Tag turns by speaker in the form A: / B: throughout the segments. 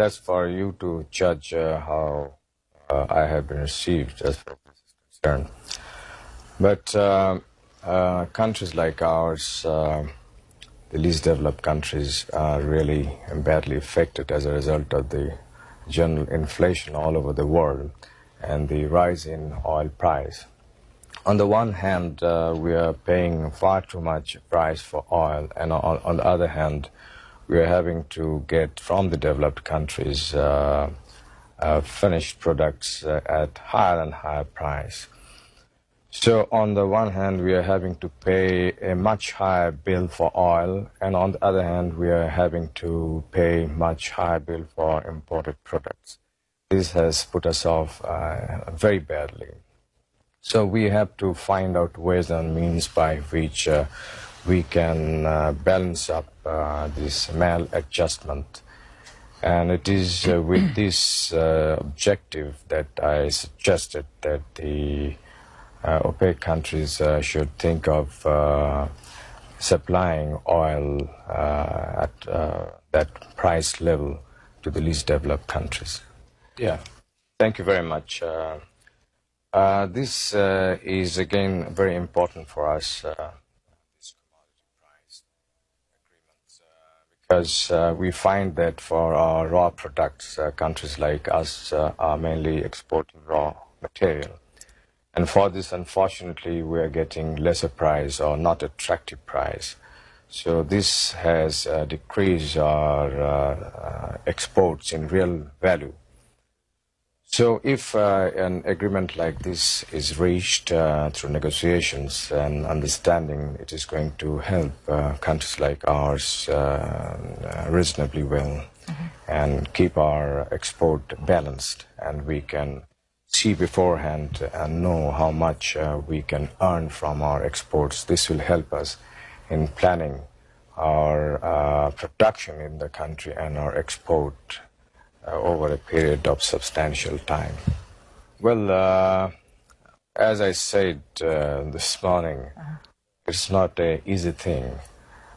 A: that's for you to judge how I have been received as far as this is concerned. But countries like ours, the least developed countries, are really badly affected as a result of the general inflation all over the world and the rise in oil price. On the one hand, we are paying far too much price for oil, and on the other hand, we are having to get from the developed countries finished products at higher and higher price. So on the one hand, we are having to pay a much higher bill for oil, and on the other hand, we are having to pay much higher bill for imported products. This has put us off very badly. So we have to find out ways and means by which we can balance up this maladjustment. And it is with this objective that I suggested that the OPEC countries should think of supplying oil at that price level to the least developed countries. Yeah, thank you very much. This is again very important for us, this commodity price agreements, because we find that for our raw products, countries like us are mainly exporting raw material. And for this, unfortunately, we are getting lesser price or not attractive price. So this has decreased our exports in real value. So if an agreement like this is reached through negotiations and understanding, it is going to help countries like ours reasonably well and keep our export balanced, and we can see beforehand and know how much we can earn from our exports. This will help us in planning our production in the country and our export over a period of substantial time. Well, as I said this morning, it's not an easy thing,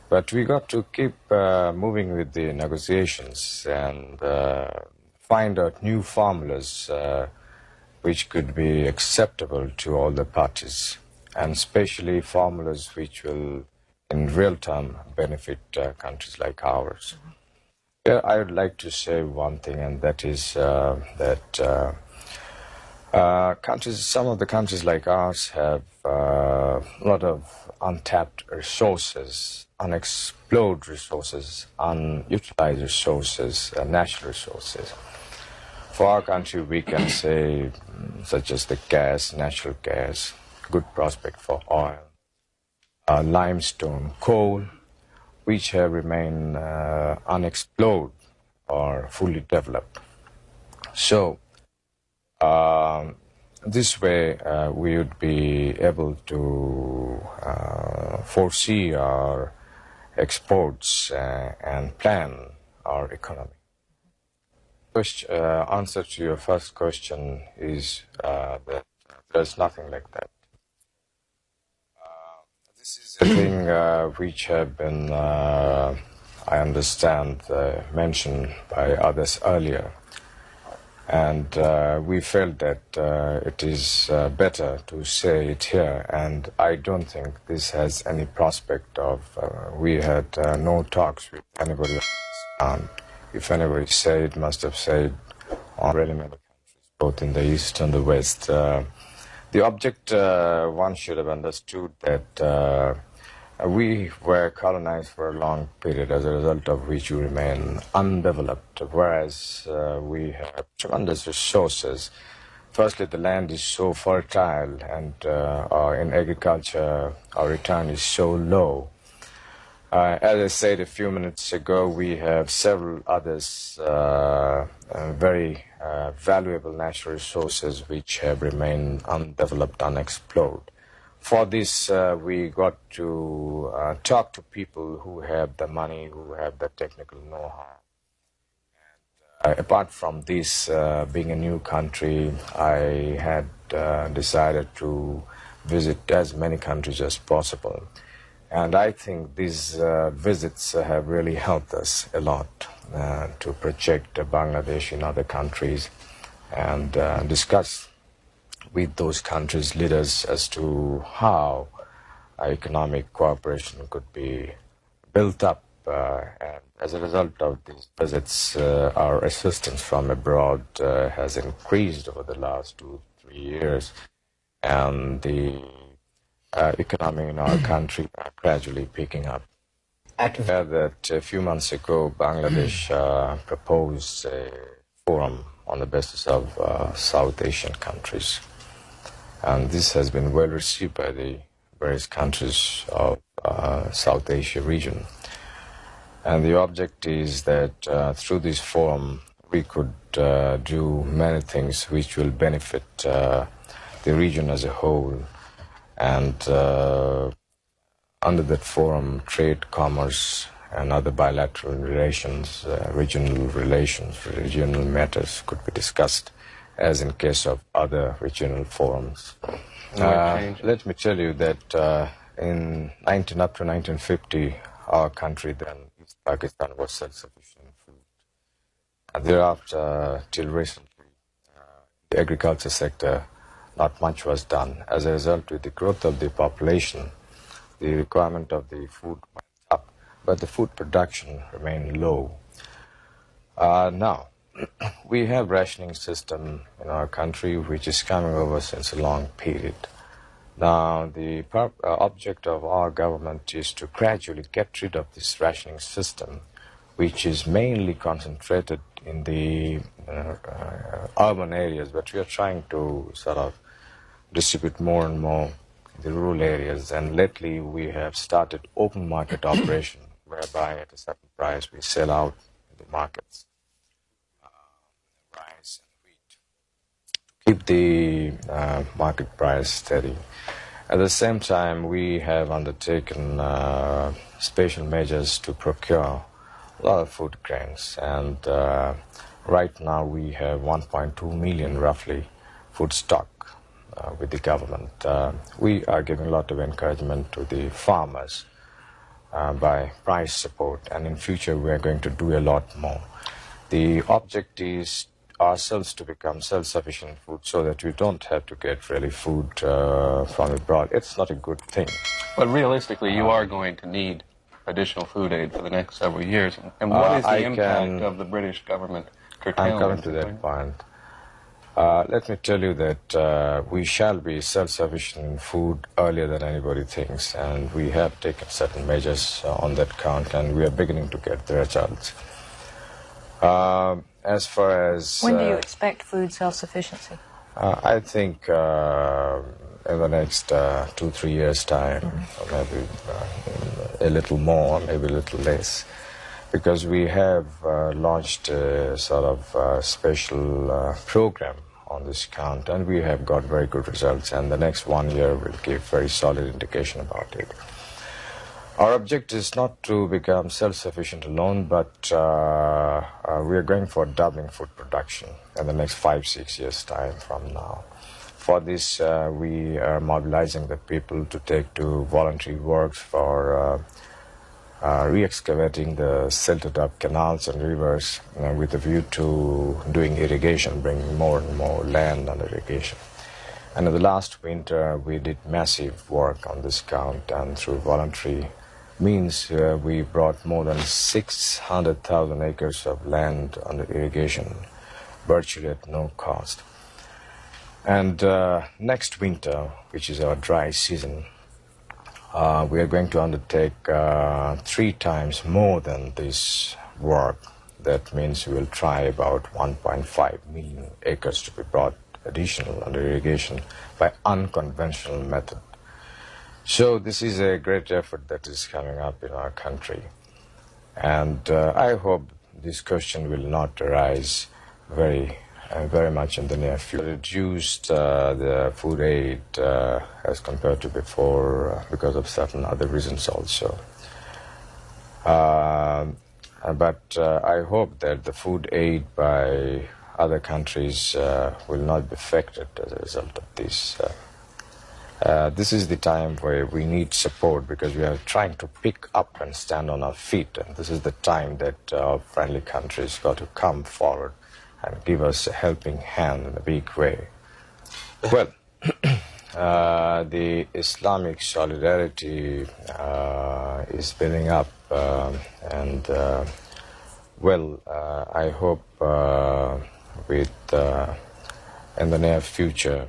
A: but we got to keep moving with the negotiations and find out new formulas which could be acceptable to all the parties, and especially formulas which will in real time benefit countries like ours. Yeah, I would like to say one thing, and that is that some of the countries like ours have a lot of untapped resources, unexplored resources, unutilized resources, natural resources. For our country, we can say, such as the gas, natural gas, good prospect for oil, limestone, coal, which have remained unexplored or fully developed. So this way we would be able to foresee our exports and plan our economy. Answer to your first question is that there's nothing like that. This is a thing which have been, I understand, mentioned by others earlier. And we felt that it is better to say it here. And I don't think this has any prospect of, we had no talks with anybody else. And if anybody said, it must have said on really many countries, both in the East and the West. The object, one should have understood that we were colonized for a long period, as a result of which we remain undeveloped, whereas we have tremendous resources. Firstly, the land is so fertile, and in agriculture, our return is so low. As I said a few minutes ago, we have several others very valuable natural resources which have remained undeveloped, unexplored. For this, we got to talk to people who have the money, who have the technical know-how. Apart from this, being a new country, I had decided to visit as many countries as possible. And I think these visits have really helped us a lot to project Bangladesh in other countries and discuss with those countries' leaders as to how economic cooperation could be built up. And as a result of these visits, our assistance from abroad has increased over the last 2-3 years, and the economy in our country are gradually picking up. That a few months ago, Bangladesh proposed a forum on the basis of South Asian countries. And this has been well received by the various countries of South Asia region. And the object is that through this forum, we could do many things which will benefit the region as a whole. And under that forum, trade, commerce, and other bilateral relations, regional matters could be discussed, as in case of other regional forums. Let me tell you that up to 1950, our country then, East Pakistan, was self-sufficient in food. And thereafter, till recently, the agriculture sector, not much was done. As a result, with the growth of the population, the requirement of the food went up, but the food production remained low. Now, we have rationing system in our country which is coming over since a long period. Now, the object of our government is to gradually get rid of this rationing system, which is mainly concentrated in the urban areas, but we are trying to sort of distribute more and more in the rural areas. And lately, we have started open market operation, whereby at a certain price we sell out in the markets rice and wheat to keep the market price steady. At the same time, we have undertaken special measures to procure a lot of food grains, and right now we have 1.2 million roughly food stock with the government. We are giving a lot of encouragement to the farmers by price support, and in future we are going to do a lot more. The object is ourselves to become self-sufficient in food so that we don't have to get really food from abroad. It's not a good thing.
B: But realistically, you are going to need additional food aid for the next several years. And what is the impact of the British government curtailing?
A: I'm coming to that point. Let me tell you that we shall be self-sufficient in food earlier than anybody thinks, and we have taken certain measures on that count, and we are beginning to get the results. As far as...
C: When do you expect food self-sufficiency?
A: I think in the next 2-3 years' time, or maybe a little more, maybe a little less, because we have launched a sort of special program on this count, and we have got very good results, and the next 1 year will give very solid indication about it. Our object is not to become self-sufficient alone, but we are going for doubling food production in the next 5-6 years' time from now. For this, we are mobilizing the people to take to voluntary works for re-excavating the silted-up canals and rivers with a view to doing irrigation, bringing more and more land under irrigation. And in the last winter, we did massive work on this count, and through voluntary means we brought more than 600,000 acres of land under irrigation, virtually at no cost. And next winter, which is our dry season, we are going to undertake 3 times more than this work. That means we will try about 1.5 million acres to be brought additional under irrigation by unconventional method. So this is a great effort that is coming up in our country. And I hope this question will not arise very much in the near future. Reduced the food aid as compared to before because of certain other reasons also. But I hope that the food aid by other countries will not be affected as a result of this. This is the time where we need support because we are trying to pick up and stand on our feet. And this is the time that our friendly countries got to come forward and give us a helping hand in a big way. Well, the Islamic solidarity is building up, and I hope in the near future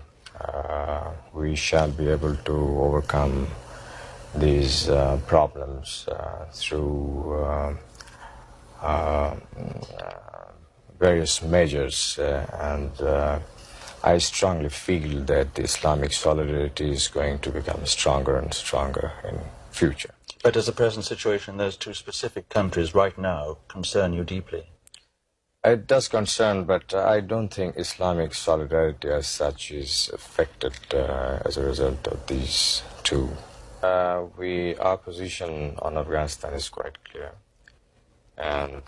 A: we shall be able to overcome these problems through various measures, and I strongly feel that the Islamic solidarity is going to become stronger and stronger in future.
D: But does the present situation in those two specific countries right now concern you deeply?
A: It does concern, but I don't think Islamic solidarity as such is affected as a result of these two. Our position on Afghanistan is quite clear, and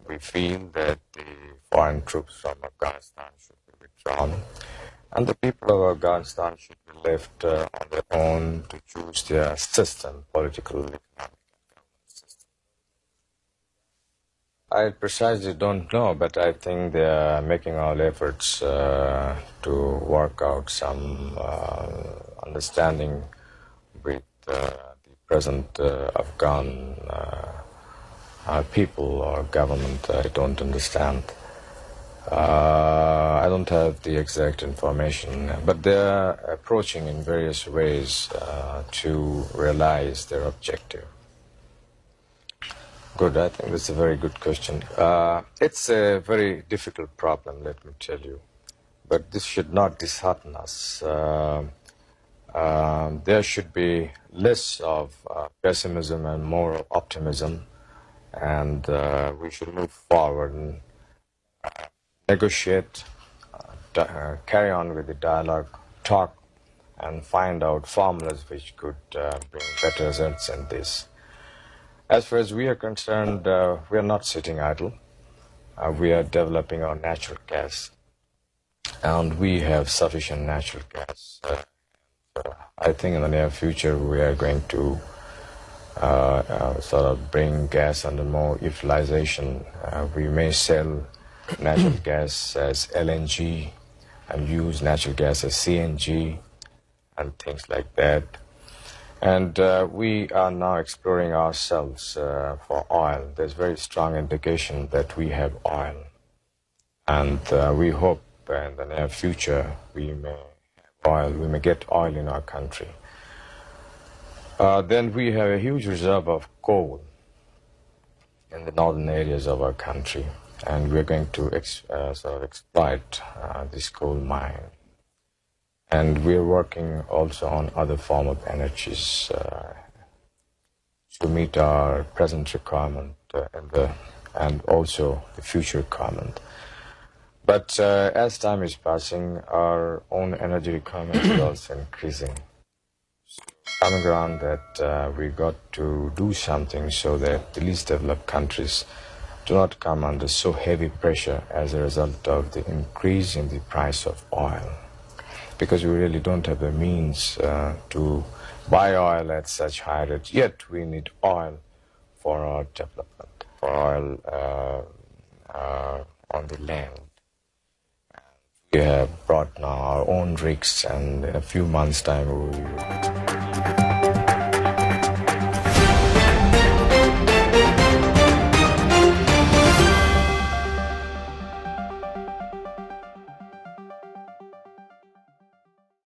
A: we feel that the foreign troops from Afghanistan should be withdrawn, and the people of Afghanistan should be left on their own to choose their system, political, economic, and government system. I precisely don't know, but I think they are making all efforts to work out some understanding with the present Afghan people or government. I don't understand. I don't have the exact information, but they are approaching in various ways to realize their objective. Good, I think that's a very good question. It's a very difficult problem, let me tell you, but this should not dishearten us. There should be less of pessimism and more of optimism, and we should move forward and negotiate, carry on with the dialogue, talk, and find out formulas which could bring better results in this. As far as we are concerned, we are not sitting idle. We are developing our natural gas, and we have sufficient natural gas. I think in the near future we are going to sort of bring gas under more utilization. We may sell natural gas as LNG and use natural gas as CNG and things like that. And we are now exploring ourselves for oil. There's very strong indication that we have oil. And we hope in the near future we may have oil, we may get oil in our country. Then we have a huge reserve of coal in the northern areas of our country. And we're going to sort of exploit this coal mine. And we're working also on other form of energies to meet our present requirement and also the future requirement. But as time is passing, our own energy requirement is also increasing. So coming around that we got to do something so that the least developed countries do not come under so heavy pressure as a result of the increase in the price of oil. Because we really don't have the means to buy oil at such high rates. Yet we need oil for our development, for oil on the land. We have brought now our own rigs, and in a few months' time we will